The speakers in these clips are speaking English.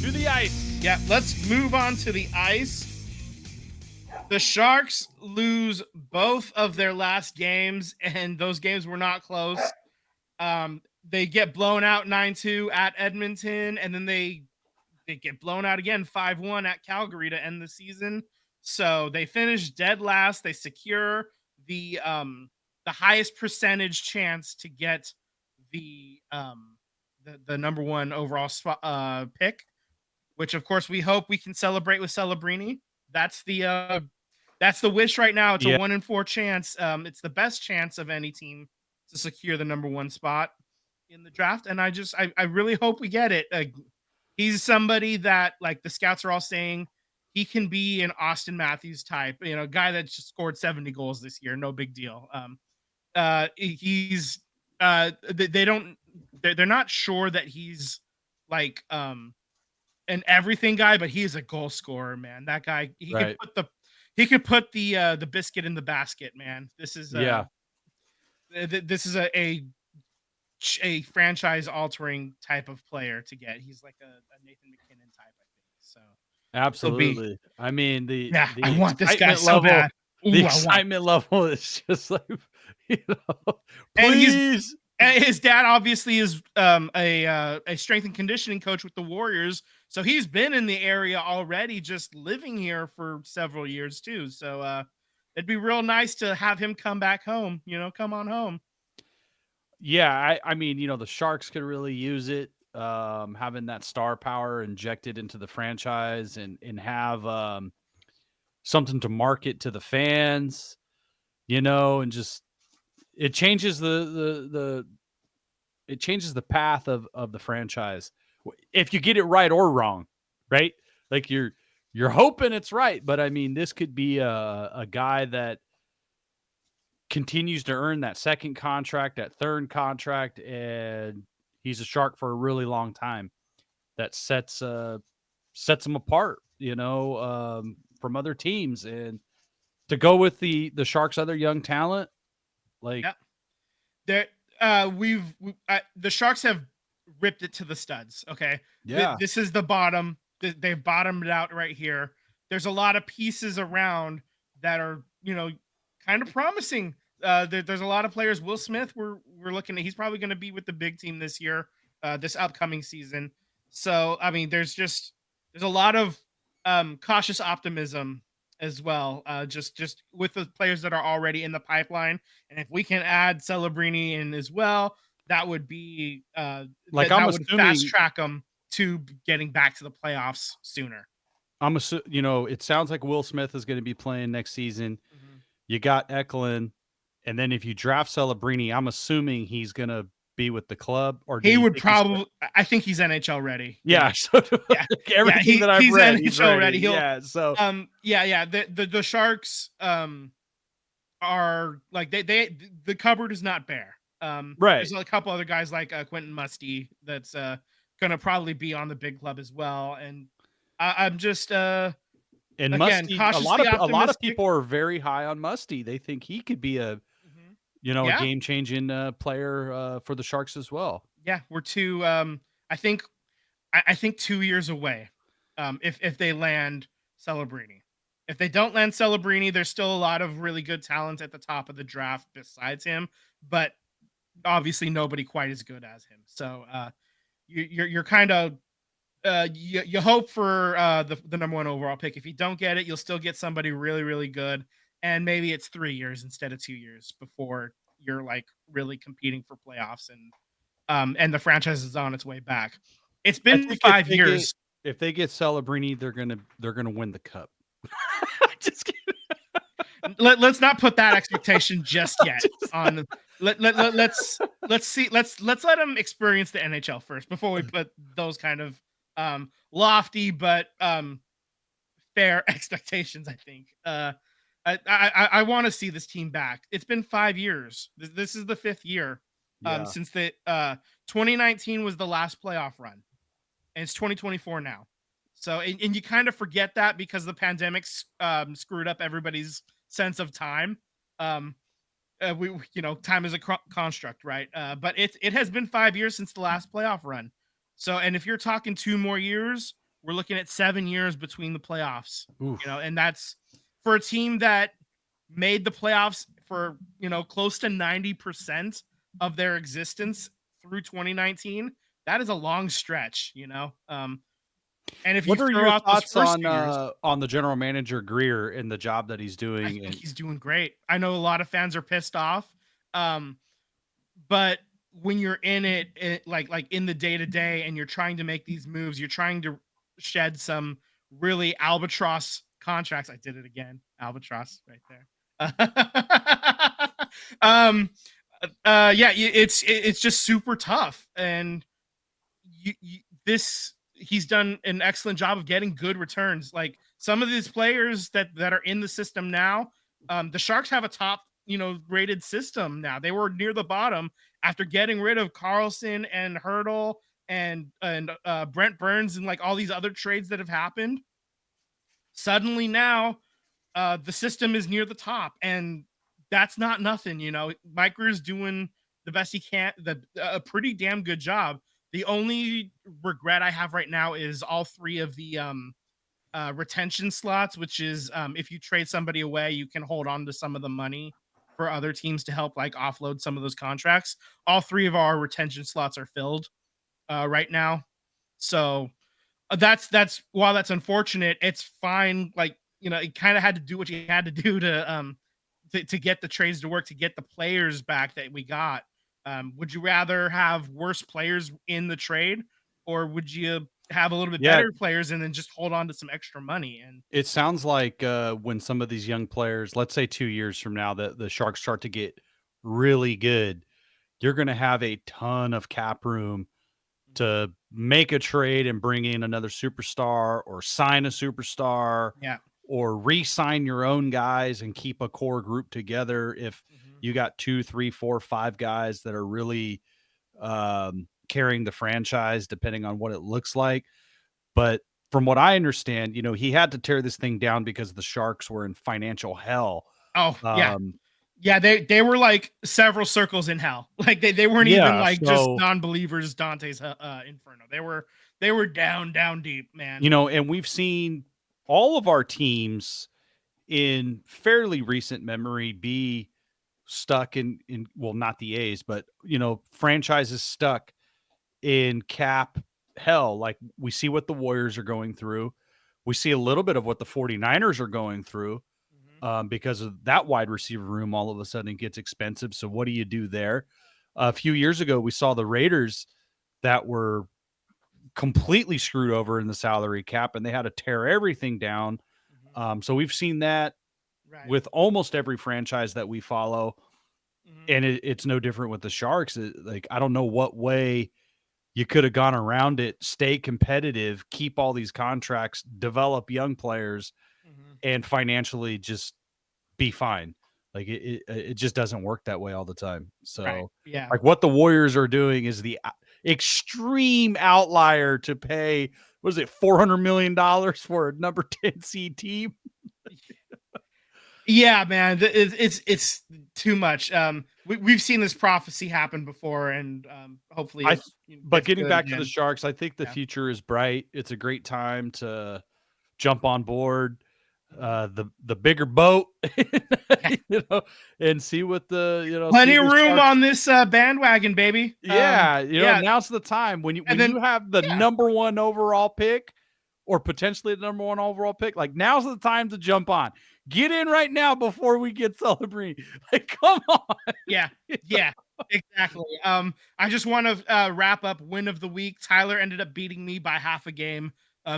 To the ice. Yeah, let's move on to the ice. The Sharks lose both of their last games, and those games were not close. They get blown out 9-2 at Edmonton, and then they get blown out again 5-1 at Calgary to end the season. So they finish dead last. They secure the highest percentage chance to get the the number one overall spot, pick, which of course we hope we can celebrate with Celebrini. That's the wish right now. It's a Yeah. 1 in 4 chance. It's the best chance of any team to secure the number one spot in the draft, and I really hope we get it. He's somebody that, like, the scouts are all saying he can be an Austin Matthews type, guy that just scored 70 goals this year, no big deal. He's they don't they're not sure that he's like an everything guy, but he is a goal scorer, man. That guy, Right. he could put the biscuit in the basket, man. Yeah. This is a franchise altering type of player to get. He's like a Nathan McKinnon type, I think. So Absolutely. I mean, the I want this guy excitement so level, bad. the Ooh, I want. excitement level is just like, you know, And please. his dad obviously is a strength and conditioning coach with the Warriors, so he's been in the area already, just living here for several years too. So it'd be real nice to have him come back home. Come on home. Yeah, I mean, the Sharks could really use it. Having that star power injected into the franchise and have something to market to the fans, and just it changes it changes the path of the franchise if you get it right or wrong, right? Like you're hoping it's right, but I mean, this could be a guy that continues to earn that second contract, that third contract, and he's a Shark for a really long time. That sets him apart, from other teams, and to go with the Sharks' other young talent, like Yeah. The Sharks have ripped it to the studs. Okay, yeah, this is the bottom. They've bottomed it out right here. There's a lot of pieces around that are kind of promising. There's a lot of players. Will Smith, we're looking at. He's probably going to be with the big team this year, this upcoming season. So I mean, there's a lot of cautious optimism as well. Just with the players that are already in the pipeline, and if we can add Celebrini in as well, that would be like that I'm would fast assuming. track them to getting back to the playoffs sooner. It sounds like Will Smith is going to be playing next season. Mhm. You got Eklund, and then if you draft Celebrini, I'm assuming he's going to be with the club, or do He you would think he's gonna? probably. I think he's NHL ready. Yeah, so Yeah, yeah. everything that I've He's read, he's NHL ready. ready. He'll. Yeah, so Yeah. The Sharks are like the cupboard is not bare. right. There's a couple other guys like Quentin Musty that's gonna probably be on the big club as well, and I'm just And again Musty, cautiously a lot of optimistic. people are very high on Musty. They think he could be Mhm. a Yeah, game changing player for the Sharks as well. yeah, we're two. I think I think 2 years away. If they land Celebrini, if they don't land Celebrini, there's still a lot of really good talent at the top of the draft besides him, but obviously nobody quite as good as him. So you're kind of you hope for the number one overall pick. If you don't get it, you'll still get somebody really really good, and maybe it's 3 years instead of 2 years before you're like really competing for playoffs and the franchise is on its way back. It's I been think 5 years. if they get Celebrini, they're gonna win the cup. Just kidding. Let's not put that expectation just yet Just- on. Let's see. Let's let him experience the NHL first before we put those kind of lofty but fair expectations. I think I want to see this team back. It's been 5 years. This is the fifth year yeah, since the 2019 was the last playoff run, and it's 2024 now. So and you kind of forget that because the pandemic screwed up everybody's sense of time. Um, time is a construct, right? But it has been 5 years since the last playoff run. So, and if you're talking 2 more years, we're looking at 7 years between the playoffs, Oof. and that's for a team that made the playoffs for, close to 90% of their existence through 2019. That is a long stretch. And if you What are throw your out those thoughts first few years, on the general manager Greer and the job that he's I doing? think And he's doing great. I know a lot of fans are pissed off. Um, but when you're in it, like in the day to day, and you're trying to make these moves, you're trying to shed some really albatross contracts. I did it again, albatross, right there. um, yeah, it's just super tough, and this he's done an excellent job of getting good returns. Like some of these players that are in the system now, the Sharks have a top rated system now. They were near the bottom after getting rid of Carlson and Hurdle and Brent Burns and like all these other trades that have happened. Suddenly now the system is near the top, and that's not nothing. Mike Greer's doing the best he can, a pretty damn good job. The only regret I have right now is all three of the retention slots, which is if you trade somebody away, you can hold on to some of the money for other teams to help like offload some of those contracts. All three of our retention slots are filled right now, so that's while that's unfortunate, it's fine. Like, you kind of had to do what you had to do to get the trades to work, to get the players back that we got. Would you rather have worse players in the trade, or would you have a little bit yeah, better players and then just hold on to some extra money? And it sounds like when some of these young players, let's say 2 years from now, that the Sharks start to get really good, you're going to have a ton of cap room Mhm. to make a trade and bring in another superstar or sign a superstar Yeah. or re-sign your own guys and keep a core group together if Mhm. you got two, three, four, five guys that are really carrying the franchise, depending on what it looks like. But from what I understand, he had to tear this thing down because the Sharks were in financial hell. Oh yeah. Um, Yeah, they were like several circles in hell. Like they weren't even yeah, like just so non-believers Dante's Inferno. They were down deep, man. and we've seen all of our teams in fairly recent memory be stuck in well, not the A's, but franchises stuck in cap hell. Like we see what the Warriors are going through. We see a little bit of what the 49ers are going through Mhm. because of that wide receiver room all of a sudden gets expensive. So what do you do there? A few years ago, we saw the Raiders that were completely screwed over in the salary cap and they had to tear everything down. Mhm. So we've seen that Right. with almost every franchise that we follow. Mhm. And it's no different with the Sharks. Like, I don't know what way you could have gone around it, stay competitive, keep all these contracts, develop young players, Mhm. and financially just be fine. Like it just doesn't work that way all the time. Right. So, Yeah. like what the Warriors are doing is the extreme outlier to pay. Was it $400 million for a number 10 seed team? Yeah, man. It's too much. We've seen this prophecy happen before, and hopefully it But gets getting good back to the again. Sharks, I think the Yeah. future is bright. It's a great time to jump on board Mhm. the bigger boat, Yeah. you know, and see Plenty of the room Sharks. on this bandwagon, baby. Yeah, Yeah, now's the time when and you then have the yeah, number 1 overall pick or potentially the number 1 overall pick, like, now's the time to jump on. Get in right now before we get celebrating. Like, come on. yeah, yeah, exactly. I just want to wrap up win of the week. Tyler ended up beating me by half a game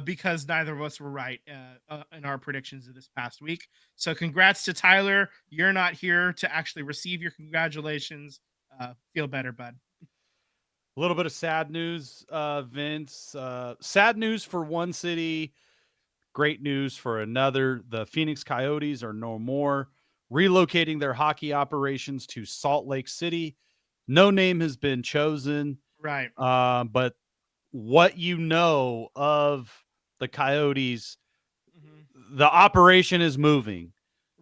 because neither of us were right in our predictions of this past week. So, congrats to Tyler. You're not here to actually receive your congratulations. Feel better, bud. A little bit of sad news, Vince. Sad news for one city, great news for another. The Phoenix Coyotes are no more, relocating their hockey operations to Salt Lake City. No name has been chosen, Right. but what of the Coyotes, Hmm. the operation is moving,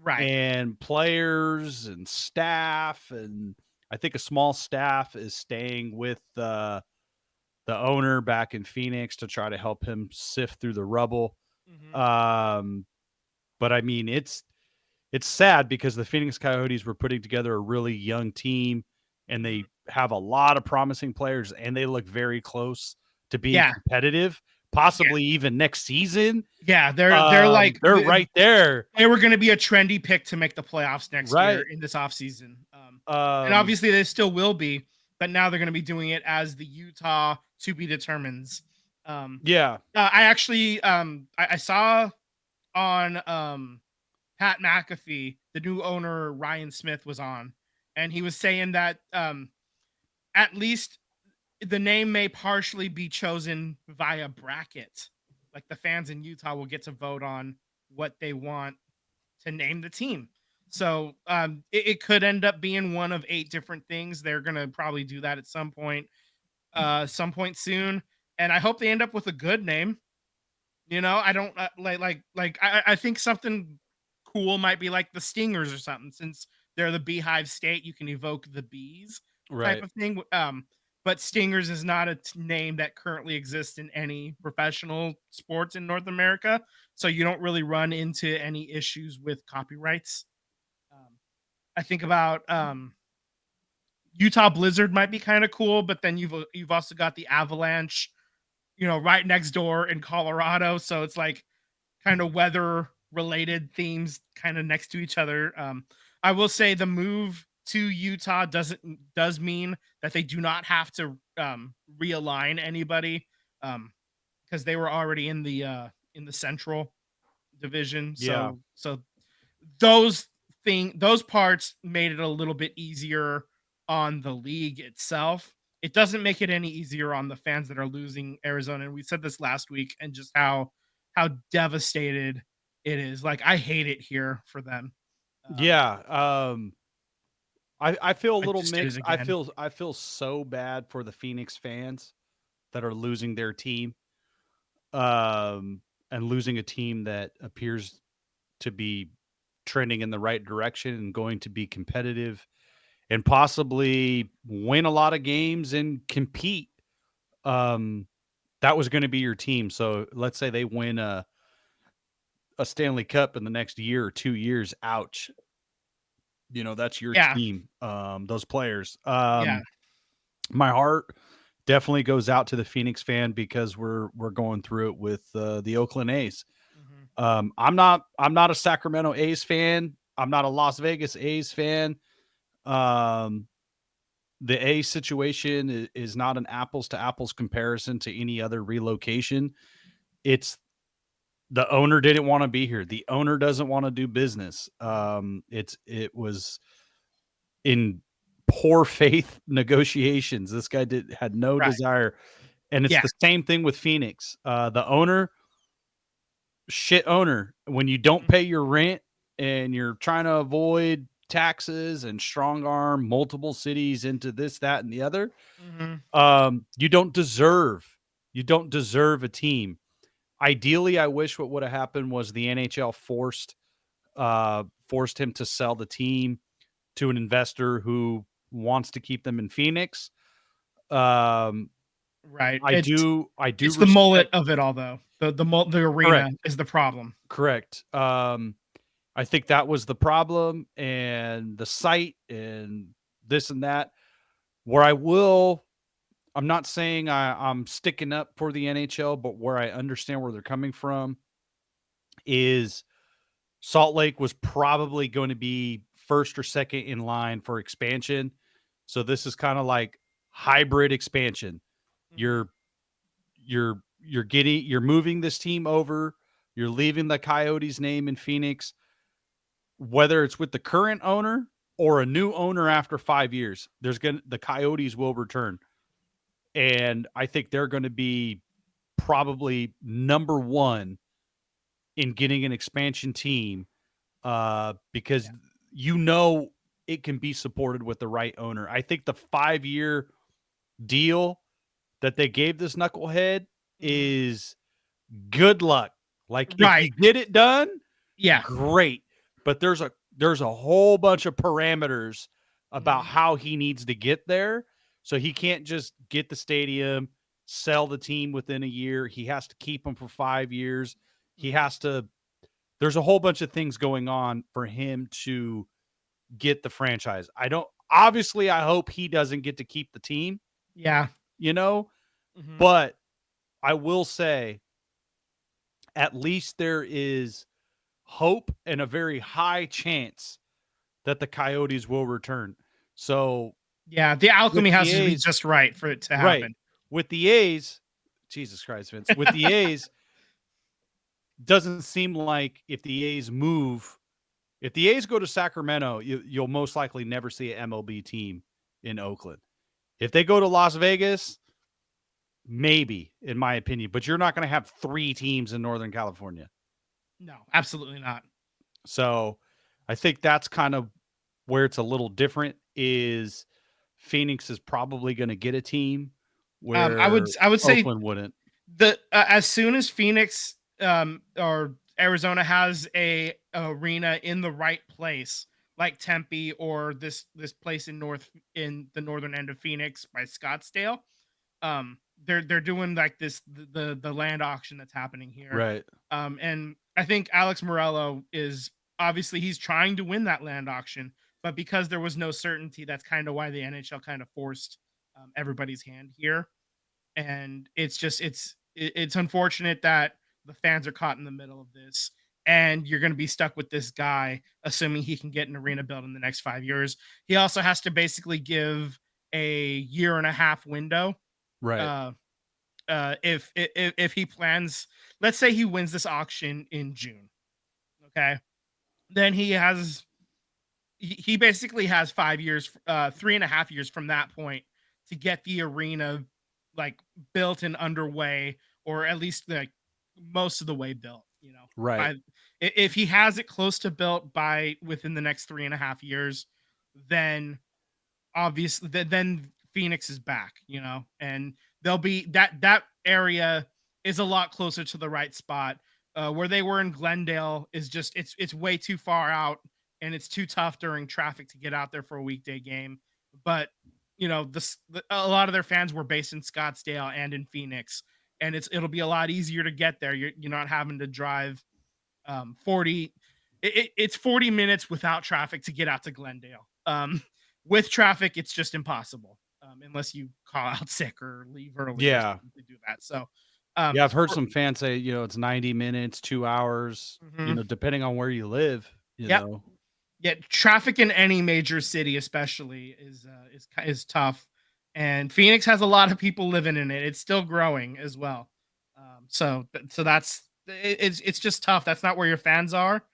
Right. and players and staff, and I think a small staff is staying with the owner back in Phoenix to try to help him sift through the rubble. Mhm. Um, but I mean, it's sad because the Phoenix Coyotes were putting together a really young team, and Mhm. they have a lot of promising players, and they look very close to being Yeah. competitive, Yeah. possibly even next season. Yeah, they're like They're right there, they were gonna be a trendy pick to make the playoffs next year right? in this offseason. And Um, obviously they still will be, but now they're gonna be doing it as the Utah to be determines. Um, yeah, I actually I saw on Pat McAfee, the new owner Ryan Smith was on, and he was saying that at least the name may partially be chosen via bracket. Like the fans in Utah will get to vote on what they want to name the team. So it could end up being one of 8 different things. They're gonna probably do that at some point soon. And I hope they end up with a good name. I don't I think something cool might be like the Stingers or something, since they're the Beehive State. You can evoke the bees type right. of thing. But Stingers is not a name that currently exists in any professional sports in North America, so you don't really run into any issues with copyrights. Um, I think about Utah Blizzard might be kind of cool, but then you've also got the Avalanche, right next door in Colorado, so it's like kind of weather related themes kind of next to each other. I will say the move to Utah does mean that they do not have to realign anybody, because they were already in the Central Division. Yeah, So those those parts made it a little bit easier on the league itself. It doesn't make it any easier on the fans that are losing Arizona. And we said this last week, and just how devastated it is. Like I hate it here for them. Um, yeah. I feel a I little just did it mixed. again. I feel so bad for the Phoenix fans that are losing their team, um, and losing a team that appears to be trending in the right direction and going to be competitive and possibly win a lot of games and compete. Um, that was going to be your team. So let's say they win a Stanley Cup in the next year or 2 years. Ouch. That's your Yeah, team. Those players. yeah, My heart definitely goes out to the Phoenix fan because we're going through it with the Oakland A's. hmm I'm not a Sacramento A's fan. I'm not a Las Vegas A's fan. Um, the A situation is not an apples to apples comparison to any other relocation. It's the owner didn't want to be here. The owner doesn't want to do business. It was in poor faith negotiations. This guy had no right, desire, and it's yeah, the same thing with Phoenix. The owner, shit owner. When you don't mhm, pay your rent and you're trying to avoid taxes and strong arm multiple cities into this, that, and the other, mhm, you don't deserve. You don't deserve a team. Ideally, I wish what would have happened was the NHL forced him to sell the team to an investor who wants to keep them in Phoenix. Um, right. I do It's the mullet respect. of it all, though. The arena Correct, is the problem. correct. I think that was the problem, and the site, and this and that. Where I'm not saying I'm sticking up for the NHL, but where I understand where they're coming from is Salt Lake was probably going to be first or second in line for expansion. So this is kind of like hybrid expansion. Mhm, You're moving this team over. You're leaving the Coyotes name in Phoenix, whether it's with the current owner or a new owner after 5 years. The Coyotes will return, and I think they're going to be probably number one in getting an expansion team, because yeah, it can be supported with the right owner. I think the 5-year deal that they gave this knucklehead mhm, is good luck. Like if right, you get it done, yeah, great. But there's a whole bunch of parameters about mhm, how he needs to get there. So he can't just get the stadium, sell the team within a year. He has to keep them for 5 years. He Mhm. has to. There's a whole bunch of things going on for him to get the franchise. I don't. Obviously, I hope he doesn't get to keep the team. Yeah. You know, Mhm. but I will say, at least there is hope and a very high chance that the Coyotes will return. So Yeah, the with alchemy the has to be A's, just right for it to right? happen. With the A's, Jesus Christ, Vince. With the A's, doesn't seem like if the A's move, if the A's go to Sacramento, you'll most likely never see an MLB team in Oakland. If they go to Las Vegas, maybe, in my opinion, but you're not going to have three teams in Northern California. No, absolutely not. So I think that's kind of where it's a little different is Phoenix is probably going to get a team where I would say Oakland wouldn't. the as soon as Phoenix or Arizona has a arena in the right place, like Tempe or this place in the northern end of Phoenix by Scottsdale, they're doing like the land auction that's happening here. Right. And I think Alex Morello is obviously he's trying to win that land auction, but because there was no certainty, that's kind of why the NHL kind of forced everybody's hand here. And it's unfortunate that the fans are caught in the middle of this, and you're going to be stuck with this guy assuming he can get an arena built in the next 5 years. He also has to basically give a year and a half window. Right. uh if he plans, let's say he wins this auction in June, okay, then he basically has 5 years, 3.5 years from that point to get the arena like built and underway, or at least like most of the way built. Right. By if he has it close to built by within the next 3.5 years, then obviously then Phoenix is back, and they'll be that area is a lot closer to the right spot. Where they were in Glendale is just it's way too far out, and it's too tough during traffic to get out there for a weekday game. But a lot of their fans were based in Scottsdale and in Phoenix, and it'll be a lot easier to get there. You're not having to drive 40 it's 40 minutes without traffic to get out to Glendale. With traffic, it's just impossible, unless you call out sick or leave early or Yeah. something to do that. So, Yeah. I've heard for, some fans say, it's 90 minutes, 2 hours, mhm, depending on where you live, yep, yeah, traffic in any major city, especially, is tough, and Phoenix has a lot of people living in it. It's still growing as well, so it's just tough. That's not where your fans are.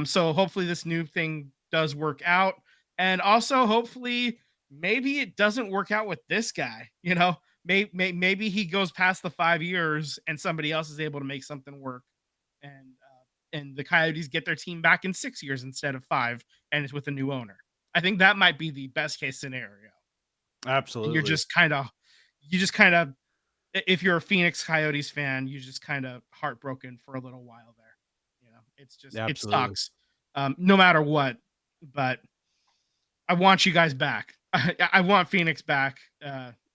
So hopefully this new thing does work out, and also hopefully maybe it doesn't work out with this guy. Maybe he goes past the 5 years and somebody else is able to make something work, and the Coyotes get their team back in 6 years instead of five, and it's with a new owner. I think that might be the best case scenario. And absolutely. you just kind of, if you're a Phoenix Coyotes fan, you just kind of heartbroken for a little while there. It Absolutely. sucks, no matter what. But I want you guys back. I want Phoenix back,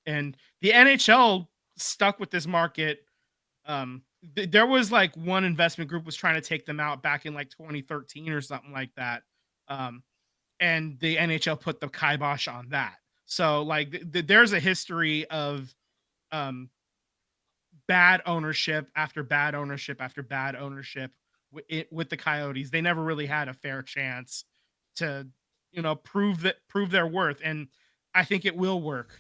and the NHL stuck with this market. There was like one investment group was trying to take them out back in like 2013 or something like that. Um, and the NHL put the kibosh on that. So like there's a history of um, bad ownership after bad ownership after bad ownership with the Coyotes. They never really had a fair chance to prove their worth, and I think it will work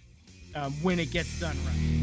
when it gets done right.